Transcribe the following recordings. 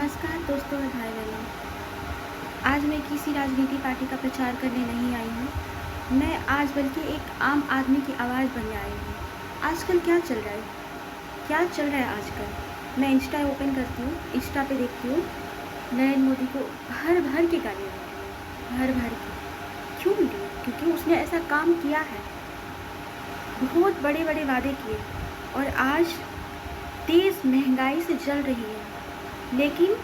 नमस्कार दोस्तों और भाई बहनों। आज मैं किसी राजनीति पार्टी का प्रचार करने नहीं आई हूँ। मैं आज बल्कि एक आम आदमी की आवाज़ बनने आई हूँ। आजकल क्या चल रहा है, क्या चल रहा है आजकल। मैं इंस्टा ओपन करती हूँ, इंस्टा पे देखती हूँ नरेंद्र मोदी को भर भर के गाली देती हूँ, भर भर के। क्यों दी? क्योंकि उसने ऐसा काम किया है, बहुत बड़े बड़े वादे किए और आज देश महंगाई से जल रही है, लेकिन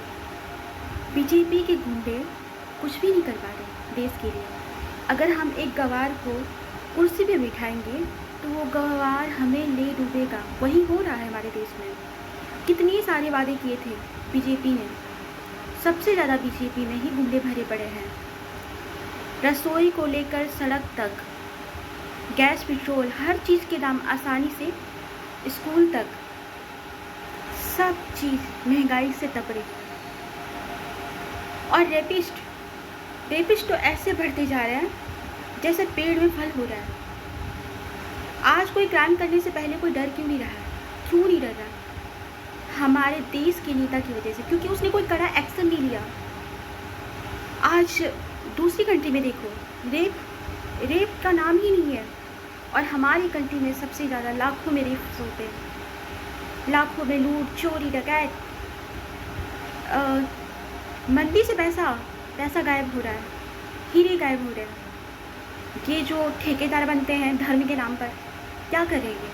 बीजेपी के गुंडे कुछ भी नहीं कर पा रहे देश के लिए। अगर हम एक गवार को कुर्सी पे बिठाएंगे तो वो गवार हमें ले डूबेगा। वही हो रहा है हमारे देश में। कितने सारे वादे किए थे बीजेपी ने, सबसे ज़्यादा बीजेपी में ही गुंडे भरे पड़े हैं। रसोई को लेकर सड़क तक, गैस पेट्रोल हर चीज़ के दाम आसानी से, स्कूल तक सब चीज़ महंगाई से तपड़े। और रेपिस्ट तो ऐसे बढ़ते जा रहे हैं जैसे पेड़ में फल हो रहा है। आज कोई क्राइम करने से पहले कोई डर क्यों नहीं रहा है? क्यों नहीं डर रहा? हमारे देश के नेता की वजह से, क्योंकि उसने कोई कड़ा एक्शन नहीं लिया। आज दूसरी कंट्री में देखो, रेप का नाम ही नहीं है, और हमारी कंट्री में सबसे ज़्यादा लाखों में रेप होते हैं, लाखों में लूट, चोरी, डकैत। मंदी से पैसा गायब हो रहा है, हीरे गायब हो रहे हैं। ये जो ठेकेदार बनते हैं धर्म के नाम पर, क्या करेंगे?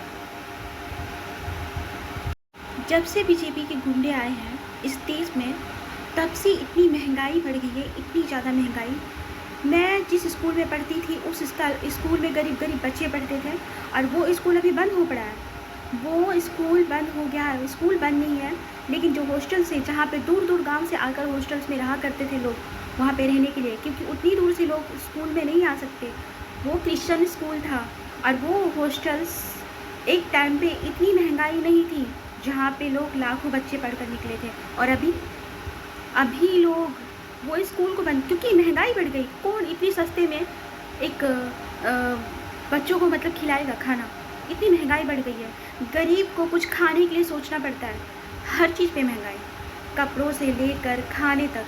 जब से बीजेपी के गुंडे आए हैं इस देश में, तब से इतनी महंगाई बढ़ गई है, इतनी ज़्यादा महंगाई। मैं जिस स्कूल में पढ़ती थी उस स्कूल में गरीब बच्चे पढ़ते थे, और वो स्कूल अभी बंद हो पड़ा है। वो स्कूल बंद हो गया है, स्कूल बंद नहीं है, लेकिन जो हॉस्टल्स है, जहाँ पे दूर दूर गांव से आकर हॉस्टल्स में रहा करते थे लोग, वहाँ पे रहने के लिए, क्योंकि उतनी दूर से लोग स्कूल में नहीं आ सकते। वो क्रिश्चियन स्कूल था, और वो हॉस्टल्स एक टाइम पे इतनी महंगाई नहीं थी, जहाँ पे लोग लाखों बच्चे पढ़कर निकले थे। और अभी लोग वो स्कूल को बंद, क्योंकि महंगाई बढ़ गई। कौन इतनी सस्ते में एक बच्चों को मतलब खिलाएगा खाना? इतनी महंगाई बढ़ गई है। गरीब को कुछ खाने के लिए सोचना पड़ता है। हर चीज़ पे महंगाई, कपड़ों से लेकर खाने तक,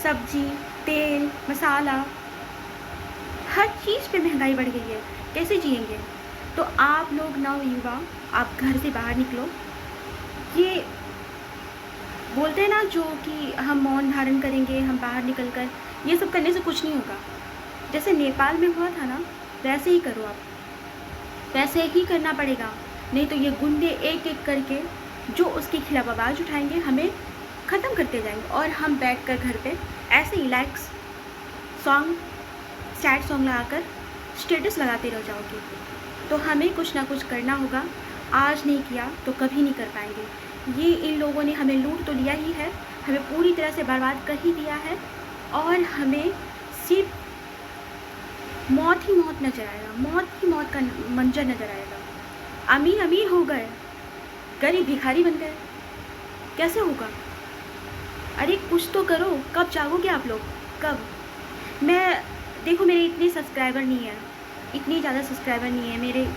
सब्जी, तेल, मसाला, हर चीज़ पे महंगाई बढ़ गई है। कैसे जिएंगे? तो आप लोग नवयुवा, आप घर से बाहर निकलो। ये बोलते हैं ना जो कि हम मौन धारण करेंगे, हम बाहर निकल कर, ये सब करने से कुछ नहीं होगा। जैसे नेपाल में हुआ था ना, वैसे ही करो आप, वैसे ही करना पड़ेगा। नहीं तो ये गुंडे एक एक करके जो उसके खिलाफ आवाज़ उठाएंगे, हमें ख़त्म करते जाएंगे, और हम बैठकर घर पे ऐसे he likes song, sad song लगाकर स्टेटस लगाते रह जाओगे। तो हमें कुछ ना कुछ करना होगा। आज नहीं किया तो कभी नहीं कर पाएंगे। ये इन लोगों ने हमें लूट तो लिया ही है, हमें पूरी तरह से बर्बाद कर ही दिया है, और हमें सिर्फ मौत ही मौत नज़र आएगा, मौत ही मौत का मंजर नज़र आएगा। अमीर हो गए, गरीब भिखारी बन गए, कैसे होगा? अरे कुछ तो करो। कब जागोगे आप लोग? कब? देखो मेरे इतने सब्सक्राइबर नहीं है, इतनी ज़्यादा सब्सक्राइबर नहीं है मेरे,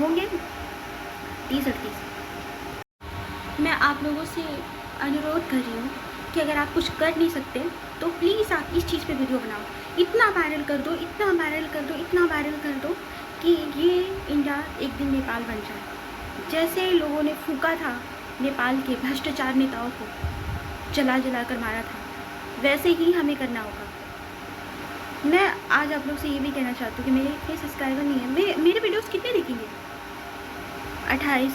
होंगे 30-38। मैं आप लोगों से अनुरोध कर रही हूँ कि अगर आप कुछ कर नहीं सकते तो प्लीज़ आप इस चीज़ पे वीडियो बनाओ। इतना वायरल कर दो, इतना वायरल कर दो, इतना वायरल कर दो कि ये इंडिया एक दिन नेपाल बन जाए। जैसे लोगों ने फूका था नेपाल के भ्रष्टाचार नेताओं को, जला कर मारा था, वैसे ही हमें करना होगा। मैं आज आप लोग से ये भी कहना चाहती हूँ कि मेरे इतने सब्सक्राइबर नहीं है। मेरे वीडियोस कितने देखेंगे? 28,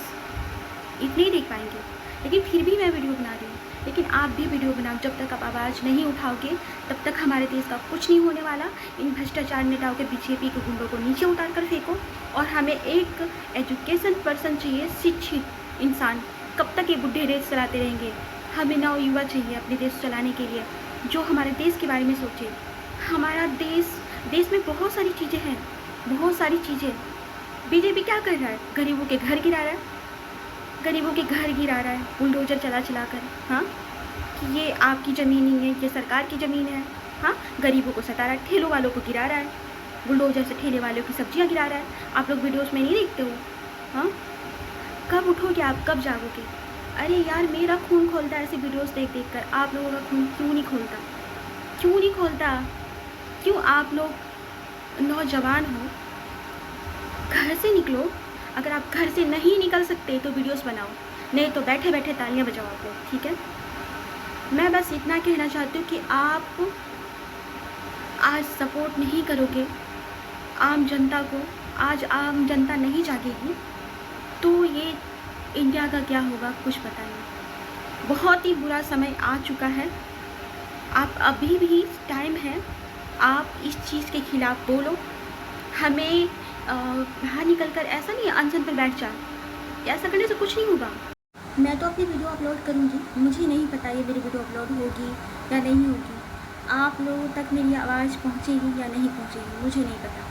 इतने ही देख पाएंगे, लेकिन फिर भी मैं वीडियो बना रही हूँ। लेकिन आप भी वीडियो बनाओ। जब तक आप आवाज़ नहीं उठाओगे तब तक हमारे देश का कुछ नहीं होने वाला। इन भ्रष्टाचार नेताओं के, बीजेपी के गुंडों को नीचे उतार कर फेंको, और हमें एक एजुकेशन पर्सन चाहिए, शिक्षित इंसान। कब तक ये बुढ़े देश चलाते रहेंगे? हमें नवयुवा चाहिए अपने देश चलाने के लिए, जो हमारे देश के बारे में सोचे। हमारा देश में बहुत सारी चीज़ें हैं, बहुत सारी चीज़ें। बीजेपी क्या कर रहा है? गरीबों के घर गिरा रहा है, गरीबों के घर गिरा रहा है बुलडोजर चला कर। हाँ, कि ये आपकी ज़मीन नहीं है, ये सरकार की ज़मीन है। हाँ, गरीबों को सता रहा है, ठेलों वालों को गिरा रहा है, बुलडोजर से ठेले वालों की सब्जियां गिरा रहा है। आप लोग वीडियोस में नहीं देखते हो? हाँ, कब उठोगे आप? कब जागोगे? अरे यार, मेरा खून खोलता है ऐसे वीडियोस देख देख कर। आप लोगों का खून क्यों नहीं खोलता? क्यों नहीं खोलता? क्यों आप लोग नौजवान हो? घर से निकलो। अगर आप घर से नहीं निकल सकते तो वीडियोस बनाओ, नहीं तो बैठे बैठे तालियां बजाओ आप लोग, ठीक है? मैं बस इतना कहना चाहती हूँ कि आप आज सपोर्ट नहीं करोगे आम जनता को, आज आम जनता नहीं जागेगी तो ये इंडिया का क्या होगा कुछ पता नहीं। बहुत ही बुरा समय आ चुका है। आप अभी भी टाइम है, आप इस चीज़ के खिलाफ़ बोलो। हमें बाहर निकल कर ऐसा नहीं अनशन पर बैठ जा, ऐसा करने से कुछ नहीं होगा। मैं तो अपनी वीडियो अपलोड करूँगी, मुझे नहीं पता ये मेरी वीडियो अपलोड होगी या नहीं होगी, आप लोगों तक मेरी आवाज़ पहुँचेगी या नहीं पहुँचेगी मुझे नहीं पता,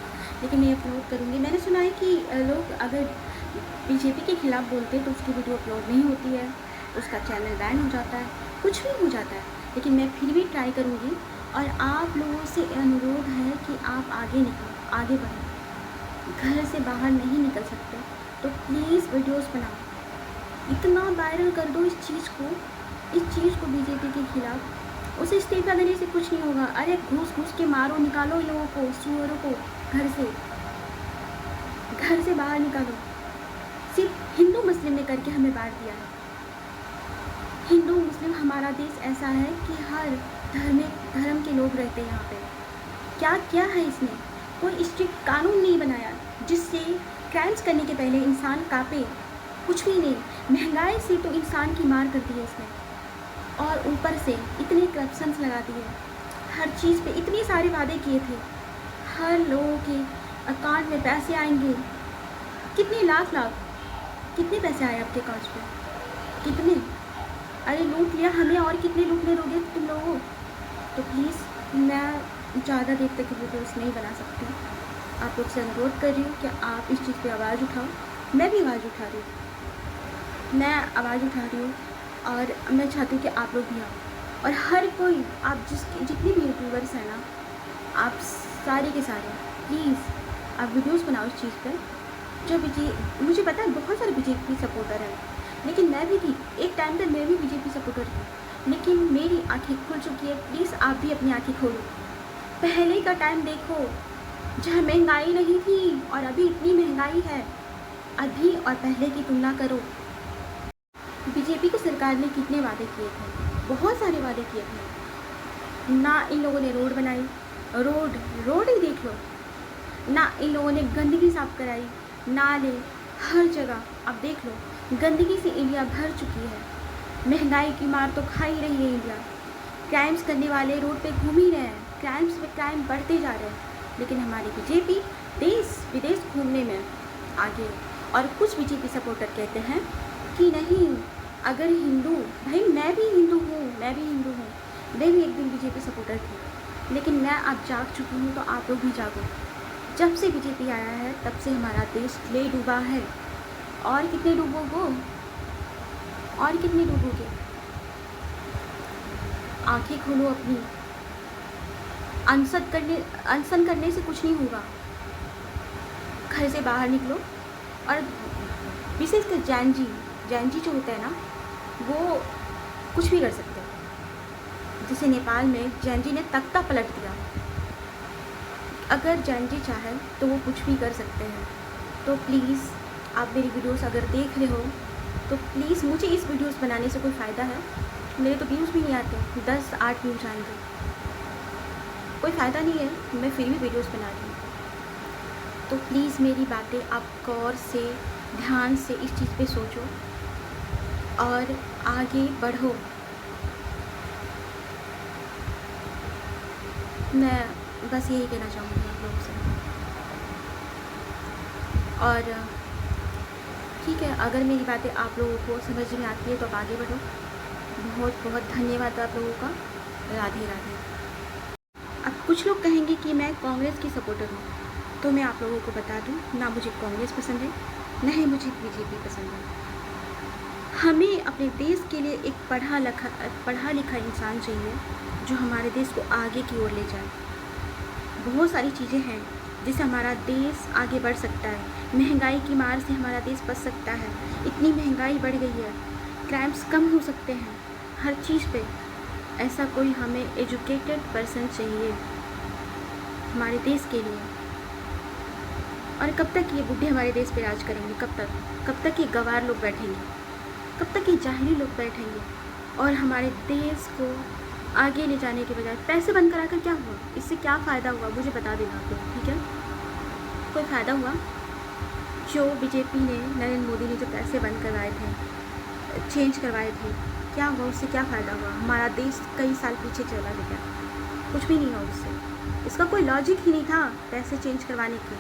लेकिन मैं अपलोड करूँगी। मैंने सुना है कि लोग अगर बीजेपी के खिलाफ़ बोलते हैं तो उसकी वीडियो अपलोड नहीं होती है, उसका चैनल बैन हो जाता है, कुछ भी हो जाता है, लेकिन मैं फिर भी ट्राई करूँगी। और आप लोगों से अनुरोध है कि आप आगे निकलो, आगे बढ़ो। घर से बाहर नहीं निकल सकते तो प्लीज़ वीडियोस बनाओ, इतना वायरल कर दो इस चीज़ को बीजेपी के खिलाफ़। उसे इस्तीफा देने से कुछ नहीं होगा। अरे घूस घूस के मारो, निकालो इन लोगों को, सुअरों को घर से बाहर निकालो। सिर्फ हिंदू मुस्लिम ने करके हमें बांट दिया है। हिंदू मुस्लिम हमारा देश ऐसा है कि हर धर्म के लोग रहते हैं यहाँ पे। क्या क्या है इसमें? कोई स्ट्रिक्ट कानून नहीं बनाया जिससे क्राइम्स करने के पहले इंसान कांपे, कुछ भी नहीं। महंगाई से तो इंसान की मार कर दी है इसने, और ऊपर से इतने करप्शंस लगा दिए। हर चीज़ पे इतने सारे वादे किए थे, हर लोगों के अकाउंट में पैसे आएंगे। कितने लाख कितने पैसे आए आपके अकाउंट पे? कितने? अरे लूट लिया हमें, और कितने लूटने दोगे तुम लोगों? तो प्लीज़ मैं ज़्यादा देर तक वीडियोस नहीं बना सकती। आप लोग से अनुरोध कर रही हूँ कि आप इस चीज़ पे आवाज़ उठाओ। मैं भी आवाज़ उठा रही हूँ, और मैं चाहती हूँ कि आप लोग भी आओ। और हर कोई, आप जितने भी यूट्यूबर्स हैं ना, आप सारे के सारे प्लीज़ आप वीडियोस बनाओ इस चीज़ पर। जो मुझे पता है बहुत सारे बीजेपी सपोर्टर हैं, लेकिन मैं भी थी एक टाइम पर, मैं भी बीजेपी सपोर्टर थी, लेकिन मेरी आंखें खुल चुकी है। प्लीज़ आप भी अपनी आंखें खोलो। पहले का टाइम देखो जहाँ महंगाई नहीं थी, और अभी इतनी महंगाई है। अभी और पहले की तुलना करो। बीजेपी को सरकार ने कितने वादे किए थे, बहुत सारे वादे किए थे। ना इन लोगों ने रोड बनाई, रोड ही देख लो। ना इन लोगों ने गंदगी साफ कराई, नाले हर जगह आप देख लो, गंदगी से इंडिया भर चुकी है। महंगाई की मार तो खा ही रही है इंडिया। क्राइम्स करने वाले रोड पे घूम ही रहे हैं, क्राइम्स पे क्राइम बढ़ते जा रहे हैं, लेकिन हमारी बीजेपी देश विदेश घूमने में आगे। और कुछ बीजेपी सपोर्टर कहते हैं कि नहीं, अगर हिंदू, भाई मैं भी हिंदू हूँ, मैं भी एक दिन बीजेपी सपोर्टर थी, लेकिन मैं अब जाग चुकी हूँ, तो आप लोग भी जागो। जब से बीजेपी आया है तब से हमारा देश ले डूबा है। और कितने डूबोगे? आंखें खोलो अपनी। अनशन करने से कुछ नहीं होगा। घर से बाहर निकलो। और विशेषकर जैन जी जो होता है ना, वो कुछ भी कर सकते हैं। जैसे नेपाल में जैन जी ने तख्ता पलट दिया। अगर जैन जी चाहे तो वो कुछ भी कर सकते हैं। तो प्लीज़ आप मेरी वीडियोस अगर देख रहे हो तो प्लीज़, मुझे इस वीडियोस बनाने से कोई फ़ायदा है? मेरे तो व्यूज़ भी नहीं आते, 10-8 व्यूज़ आएंगे, कोई फ़ायदा नहीं है, मैं फिर भी वीडियोस बना रही हूँ। तो प्लीज़ मेरी बातें आप गौर से, ध्यान से इस चीज़ पे सोचो और आगे बढ़ो। मैं बस यही कहना चाहूँगी आप लोगों से। और ठीक है, अगर मेरी बातें आप लोगों को समझ में आती है तो आप आगे बढ़ो। बहुत बहुत धन्यवाद आप लोगों का। राधे राधे। अब कुछ लोग कहेंगे कि मैं कांग्रेस की सपोर्टर हूँ, तो मैं आप लोगों को बता दूँ, ना मुझे कांग्रेस पसंद है, ना ही मुझे बीजेपी पसंद है। हमें अपने देश के लिए एक पढ़ा लिखा इंसान चाहिए जो हमारे देश को आगे की ओर ले जाए। बहुत सारी चीज़ें हैं जिससे हमारा देश आगे बढ़ सकता है। महंगाई की मार से हमारा देश बच सकता है। इतनी महंगाई बढ़ गई है, क्राइम्स कम हो सकते हैं, हर चीज़ पे। ऐसा कोई हमें एजुकेटेड पर्सन चाहिए हमारे देश के लिए। और कब तक ये बुढ़े हमारे देश पे राज करेंगे? कब तक ये गंवार लोग बैठेंगे? कब तक ये जाहिली लोग बैठेंगे? और हमारे देश को आगे ले जाने के बजाय पैसे बंद कराकर क्या हुआ? इससे क्या फ़ायदा हुआ? मुझे बता देना आप लोग, ठीक है? कोई फ़ायदा हुआ? जो बीजेपी ने, नरेंद्र मोदी ने जो पैसे बंद करवाए थे, चेंज करवाए थे, क्या हुआ? उससे क्या फ़ायदा हुआ? हमारा देश कई साल पीछे चला गया, कुछ भी नहीं हुआ उससे। इसका कोई लॉजिक ही नहीं था पैसे चेंज करवाने की।